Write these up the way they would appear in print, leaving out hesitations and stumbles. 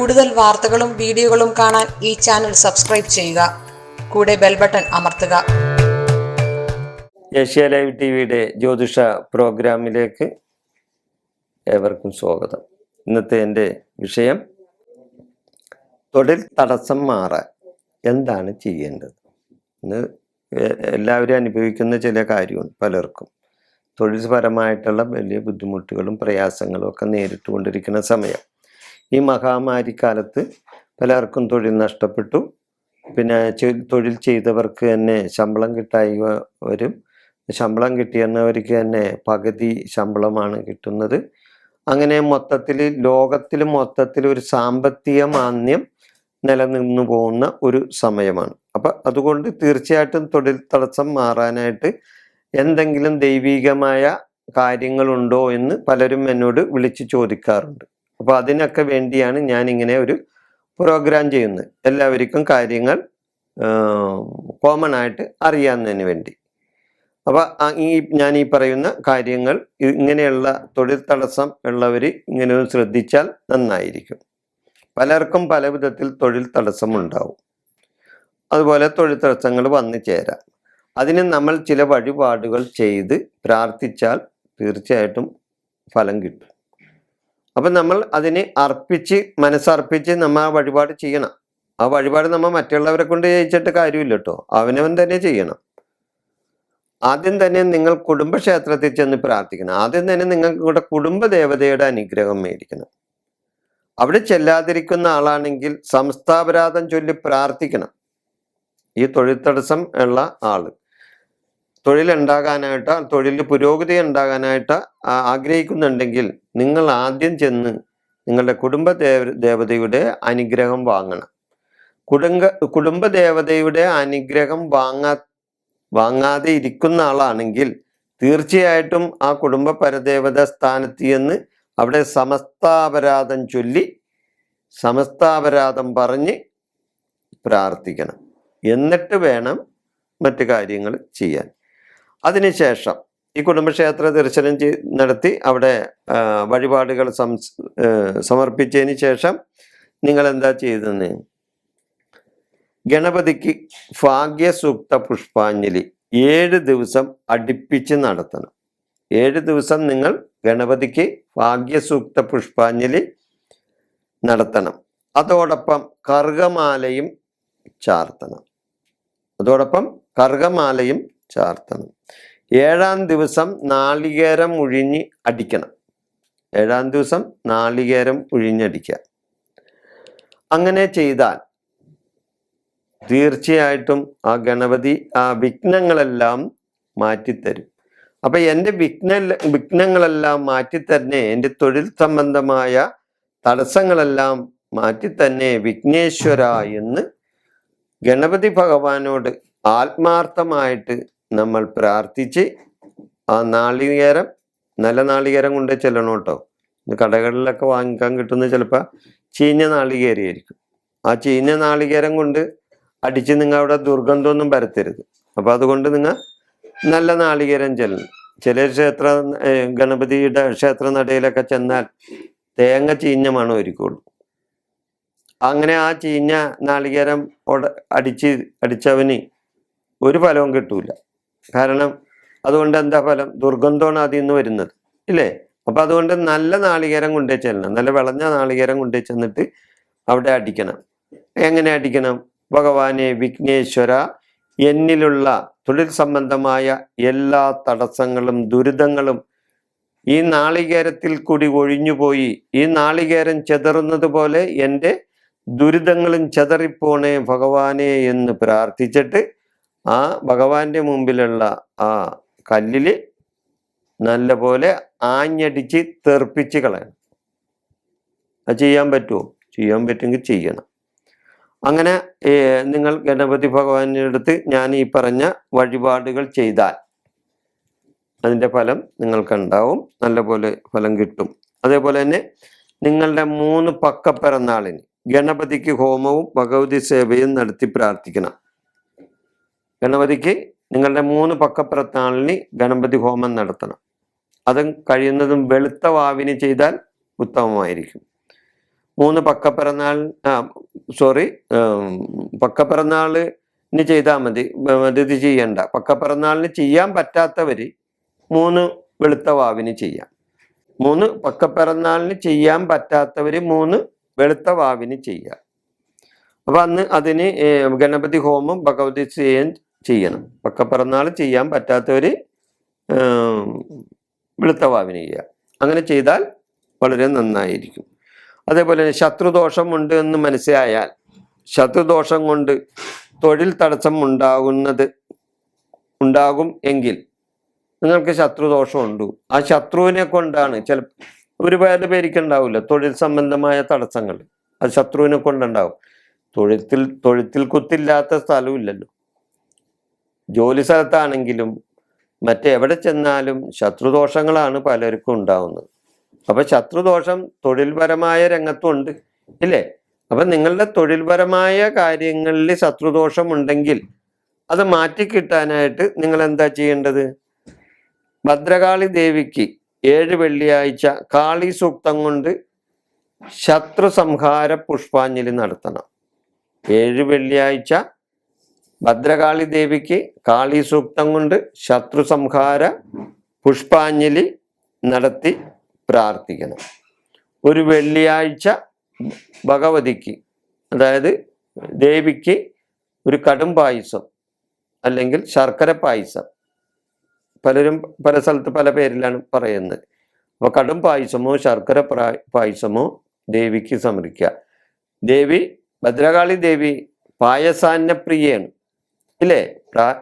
കൂടുതൽ വാർത്തകളും വീഡിയോകളും കാണാൻ ഈ ചാനൽ സബ്സ്ക്രൈബ് ചെയ്യുക. കൂടെ ബെൽ ബട്ടൺ അമർത്തുക. ഏഷ്യ ലൈവ് ടിവിയുടെ ജ്യോതിഷ പ്രോഗ്രാമിലേക്ക് ഏവർക്കും സ്വാഗതം. ഇന്നത്തെ എൻ്റെ വിഷയം തൊഴിൽ തടസ്സം മാറാൻ എന്താണ് ചെയ്യേണ്ടത്. ഇന്ന് എല്ലാവരും അനുഭവിക്കുന്ന ചില കാര്യമാണ്. പലർക്കും തൊഴിൽപരമായിട്ടുള്ള വലിയ ബുദ്ധിമുട്ടുകളും പ്രയാസങ്ങളും ഒക്കെ നേരിട്ടുകൊണ്ടിരിക്കുന്ന സമയം. ഈ മഹാമാരിക്കാലത്ത് പലർക്കും തൊഴിൽ നഷ്ടപ്പെട്ടു. പിന്നെ തൊഴിൽ ചെയ്തവർക്ക് തന്നെ ശമ്പളം കിട്ടായി വരും. ശമ്പളം കിട്ടിയെന്നവർക്ക് തന്നെ പകുതി ശമ്പളമാണ് കിട്ടുന്നത്. അങ്ങനെ മൊത്തത്തിൽ ലോകത്തിൽ മൊത്തത്തിൽ ഒരു സാമ്പത്തിക മാന്ദ്യം നിലനിന്നു പോകുന്ന ഒരു സമയമാണ്. അപ്പം അതുകൊണ്ട് തീർച്ചയായിട്ടും തൊഴിൽ തടസ്സം മാറാനായിട്ട് എന്തെങ്കിലും ദൈവികമായ കാര്യങ്ങളുണ്ടോ എന്ന് പലരും എന്നോട് വിളിച്ച് ചോദിക്കാറുണ്ട്. അപ്പോൾ അതിനൊക്കെ വേണ്ടിയാണ് ഞാനിങ്ങനെ ഒരു പ്രോഗ്രാം ചെയ്യുന്നത്. എല്ലാവർക്കും കാര്യങ്ങൾ കോമൺ ആയിട്ട് അറിയാവുന്നതിന് വേണ്ടി. അപ്പോൾ ഞാൻ ഈ പറയുന്ന കാര്യങ്ങൾ ഇങ്ങനെയുള്ള തൊഴിൽ തടസ്സം ഉള്ളവർ ഇങ്ങനെ ശ്രദ്ധിച്ചാൽ നന്നായിരിക്കും. പലർക്കും പല വിധത്തിൽ തൊഴിൽ തടസ്സം ഉണ്ടാവും. അതുപോലെ തൊഴിൽ തടസ്സങ്ങൾ വന്നു ചേരാം. അതിന് നമ്മൾ ചില വഴിപാടുകൾ ചെയ്ത് പ്രാർത്ഥിച്ചാൽ തീർച്ചയായിട്ടും ഫലം കിട്ടും. അപ്പം നമ്മൾ അതിനെ മനസ്സർപ്പിച്ച് നമ്മൾ ആ വഴിപാട് ചെയ്യണം. ആ വഴിപാട് നമ്മൾ മറ്റുള്ളവരെ കൊണ്ട് ചെയ്യിച്ചിട്ട് കാര്യമില്ല കേട്ടോ, അവനവൻ തന്നെ ചെയ്യണം. ആദ്യം തന്നെ നിങ്ങൾ കുടുംബക്ഷേത്രത്തിൽ ചെന്ന് പ്രാർത്ഥിക്കണം. ആദ്യം തന്നെ നിങ്ങളുടെ കുടുംബദേവതയുടെ അനുഗ്രഹം മേടിക്കണം. അവിടെ ചെല്ലാതിരിക്കുന്ന ആളാണെങ്കിൽ സംസ്ഥാപരാധം ചൊല്ലി പ്രാർത്ഥിക്കണം. ഈ തൊഴിൽ തടസ്സം ഉള്ള ആള് തൊഴിലുണ്ടാകാനായിട്ട്, തൊഴിൽ പുരോഗതി ഉണ്ടാകാനായിട്ട് ആഗ്രഹിക്കുന്നുണ്ടെങ്കിൽ നിങ്ങൾ ആദ്യം ചെന്ന് നിങ്ങളുടെ ദേവതയുടെ അനുഗ്രഹം വാങ്ങണം. കുടുംബദേവതയുടെ അനുഗ്രഹം വാങ്ങാതെ ഇരിക്കുന്ന ആളാണെങ്കിൽ തീർച്ചയായിട്ടും ആ കുടുംബ പരദേവത സ്ഥാനത്ത് ചെന്ന് അവിടെ സമസ്താപരാധം ചൊല്ലി സമസ്താപരാധം പറഞ്ഞ് പ്രാർത്ഥിക്കണം. എന്നിട്ട് വേണം മറ്റു കാര്യങ്ങൾ ചെയ്യാൻ. അതിനുശേഷം ഈ കുടുംബക്ഷേത്ര ദർശനം നടത്തി അവിടെ വഴിപാടുകൾ സമർപ്പിച്ചതിന് ശേഷം നിങ്ങൾ എന്താ ചെയ്തെന്ന്, ഗണപതിക്ക് ഭാഗ്യസൂക്ത പുഷ്പാഞ്ജലി 7 ദിവസം അടുപ്പിച്ച് നടത്തണം. 7 ദിവസം നിങ്ങൾ ഗണപതിക്ക് ഭാഗ്യസൂക്ത പുഷ്പാഞ്ജലി നടത്തണം. അതോടൊപ്പം കർഗമാലയും ചാർത്തണം. 7-ാം ദിവസം നാളികേരം ഉഴിഞ്ഞ് അടിക്കണം. 7-ാം ദിവസം നാളികേരം ഉഴിഞ്ഞടിക്കുക. അങ്ങനെ ചെയ്താൽ തീർച്ചയായിട്ടും ആ ഗണപതി ആ വിഘ്നങ്ങളെല്ലാം മാറ്റിത്തരും. അപ്പം എൻ്റെ വിഘ്നങ്ങളെല്ലാം മാറ്റിത്തന്നെ, എൻ്റെ തൊഴിൽ സംബന്ധമായ തടസ്സങ്ങളെല്ലാം മാറ്റിത്തന്നെ വിഘ്നേശ്വര എന്ന് ഗണപതി ഭഗവാനോട് ആത്മാർത്ഥമായിട്ട് നമ്മൾ പ്രാർത്ഥിച്ച് ആ നാളികേരം, നല്ല നാളികേരം കൊണ്ട് ചെല്ലണം കേട്ടോ. കടകളിലൊക്കെ വാങ്ങിക്കാൻ കിട്ടുന്ന ചിലപ്പോൾ ചീഞ്ഞ നാളികേരമായിരിക്കും. ആ ചീഞ്ഞ നാളികേരം കൊണ്ട് അടിച്ച് നിങ്ങൾ അവിടെ ദുർഗന്ധമൊന്നും പരത്തരുത്. അപ്പം അതുകൊണ്ട് നിങ്ങൾ നല്ല നാളികേരം ചെല്ലണം. ചില ഗണപതിയുടെ ക്ഷേത്ര നടയിലൊക്കെ ചെന്നാൽ തേങ്ങ ചീഞ്ഞ മണം ഒരുക്കുള്ളൂ. അങ്ങനെ ആ ചീഞ്ഞ നാളികേരം അടിച്ചവന് ഒരു ഫലവും കിട്ടൂല. കാരണം അതുകൊണ്ട് എന്താ ഫലം? ദുർഗന്ധമാണ് അതിൽ നിന്ന് വരുന്നത്, ഇല്ലേ? അപ്പം അതുകൊണ്ട് നല്ല നാളികേരം കൊണ്ടേ ചെല്ലണം. നല്ല വിളഞ്ഞ നാളികേരം കൊണ്ടേ ചെന്നിട്ട് അവിടെ അടിക്കണം. എങ്ങനെ അടിക്കണം? ഭഗവാനെ വിഘ്നേശ്വര, എന്നിലുള്ള തൊഴിൽ സംബന്ധമായ എല്ലാ തടസ്സങ്ങളും ദുരിതങ്ങളും ഈ നാളികേരത്തിൽ കൂടി ഒഴിഞ്ഞുപോയി. ഈ നാളികേരം ചെതറുന്നത് പോലെ എൻ്റെ ദുരിതങ്ങളും ചെതറിപ്പോണേ ഭഗവാനെ എന്ന് പ്രാർത്ഥിച്ചിട്ട് ആ ഭഗവാന്റെ മുമ്പിലുള്ള ആ കല്ലിൽ നല്ല പോലെ ആഞ്ഞടിച്ച് തെറിപ്പിച്ച് കളയണം. അത് ചെയ്യാൻ പറ്റുമോ? ചെയ്യാൻ പറ്റുമെങ്കിൽ ചെയ്യണം. അങ്ങനെ നിങ്ങൾ ഗണപതി ഭഗവാന്റെ അടുത്ത് ഞാൻ ഈ പറഞ്ഞ വഴിപാടുകൾ ചെയ്താൽ അതിൻ്റെ ഫലം നിങ്ങൾക്കുണ്ടാവും. നല്ലപോലെ ഫലം കിട്ടും. അതേപോലെ തന്നെ നിങ്ങളുടെ 3 പക്കപ്പിറന്നാളിന് ഗണപതിക്ക് ഹോമവും ഭഗവതി സേവയും നടത്തി പ്രാർത്ഥിക്കണം. ഗണപതിക്ക് നിങ്ങളുടെ 3 പക്കപ്പിറന്നാളിന് ഗണപതി ഹോമം നടത്തണം. അതും കഴിയുന്നതും വെളുത്ത വാവിന് ചെയ്താൽ ഉത്തമമായിരിക്കും. 3 പക്കപ്പിറന്നാൾ പക്കപ്പിറന്നാളിന് ചെയ്താൽ മതി, ഇത് ചെയ്യണ്ട. പക്കപ്പിറന്നാളിന് ചെയ്യാൻ പറ്റാത്തവര് 3 വെളുത്ത വാവിന് ചെയ്യാം. 3 പക്കപ്പിറന്നാളിന് ചെയ്യാൻ പറ്റാത്തവര് 3 വെളുത്ത വാവിന് ചെയ്യാം. അപ്പൊ അന്ന് അതിന് ഗണപതി ഹോമം ഭഗവതി ചെയ്യണം. പക്കപ്പിറന്നാൾ ചെയ്യാൻ പറ്റാത്തവര് വെളുത്ത വാവിന് ചെയ്യുക. അങ്ങനെ ചെയ്താൽ വളരെ നന്നായിരിക്കും. അതേപോലെ ശത്രുദോഷം ഉണ്ട് എന്ന് മനസ്സിലായാൽ, ശത്രുദോഷം കൊണ്ട് തൊഴിൽ തടസ്സം ഉണ്ടാകും എങ്കിൽ നിങ്ങൾക്ക് ശത്രുദോഷം ഉണ്ട്. ആ ശത്രുവിനെ കൊണ്ടാണ് ഒരുപാട് പേർക്ക് ഉണ്ടാവില്ല തൊഴിൽ സംബന്ധമായ തടസ്സങ്ങൾ. അത് ശത്രുവിനെ കൊണ്ടുണ്ടാവും. തൊഴുത്തിൽ കുത്തില്ലാത്ത സ്ഥലമില്ലല്ലോ. ജോലി സ്ഥലത്താണെങ്കിലും മറ്റെവിടെ ചെന്നാലും ശത്രുദോഷങ്ങളാണ് പലർക്കും ഉണ്ടാവുന്നത്. അപ്പൊ ശത്രുദോഷം തൊഴിൽപരമായ രംഗത്തുണ്ട് ഇല്ലേ? അപ്പൊ നിങ്ങളുടെ തൊഴിൽപരമായ കാര്യങ്ങളിൽ ശത്രുദോഷം ഉണ്ടെങ്കിൽ അത് മാറ്റിക്കിട്ടാനായിട്ട് നിങ്ങൾ എന്താ ചെയ്യേണ്ടത്? ഭദ്രകാളി ദേവിക്ക് 7 വെള്ളിയാഴ്ച കാളി സൂക്തം കൊണ്ട് ശത്രു സംഹാര പുഷ്പാഞ്ജലി നടത്തണം. 7 വെള്ളിയാഴ്ച ഭദ്രകാളി ദേവിക്ക് കാളി സൂക്തം കൊണ്ട് ശത്രു സംഹാര പുഷ്പാഞ്ജലി നടത്തി പ്രാർത്ഥിക്കണം. ഒരു വെള്ളിയാഴ്ച ഭഗവതിക്ക്, അതായത് ദേവിക്ക് ഒരു കടും പായസം അല്ലെങ്കിൽ ശർക്കര പായസം, പലരും പല സ്ഥലത്ത് പല പേരിലാണ് പറയുന്നത്. അപ്പൊ കടും പായസമോ ശർക്കര പായസമോ ദേവിക്ക് സമർപ്പിക്കുക. ഭദ്രകാളി ദേവി പായസാന്നപ്രിയാണ് ഇല്ലേ?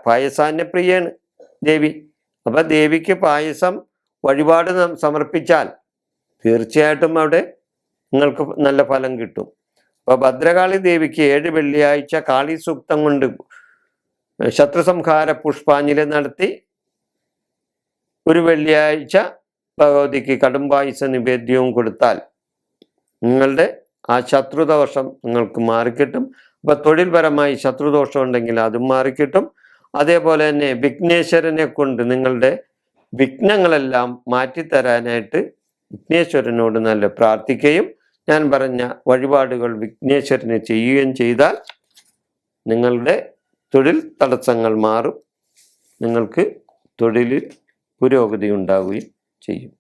പായസാന്നപ്രിയാണ് ദേവി. അപ്പൊ ദേവിക്ക് പായസം വഴിപാട് സമർപ്പിച്ചാൽ തീർച്ചയായിട്ടും അവിടെ നിങ്ങൾക്ക് നല്ല ഫലം കിട്ടും. അപ്പൊ ഭദ്രകാളി ദേവിക്ക് 7 വെള്ളിയാഴ്ച കാളി സൂക്തം കൊണ്ട് ശത്രുസംഹാര പുഷ്പാഞ്ജലി നടത്തി ഒരു വെള്ളിയാഴ്ച ഭഗവതിക്ക് കടുംപായസ നിവേദ്യവും കൊടുത്താൽ നിങ്ങളുടെ ആ ശത്രുദോഷം നിങ്ങൾക്ക് മാറിക്കിട്ടും. അപ്പൊ തൊഴിൽപരമായി ശത്രുദോഷം ഉണ്ടെങ്കിൽ അതും മാറിക്കിട്ടും. അതേപോലെ തന്നെ വിഘ്നേശ്വരനെ കൊണ്ട് നിങ്ങളുടെ വിഘ്നങ്ങളെല്ലാം മാറ്റിത്തരാനായിട്ട് വിഘ്നേശ്വരനോട് നല്ല പ്രാർത്ഥിക്കുകയും ഞാൻ പറഞ്ഞ വഴിപാടുകൾ വിഘ്നേശ്വരന് ചെയ്യുകയും ചെയ്താൽ നിങ്ങളുടെ തൊഴിൽ തടസ്സങ്ങൾ മാറും. നിങ്ങൾക്ക് തൊഴിലിൽ പുരോഗതി ഉണ്ടാവുകയും ചെയ്യും.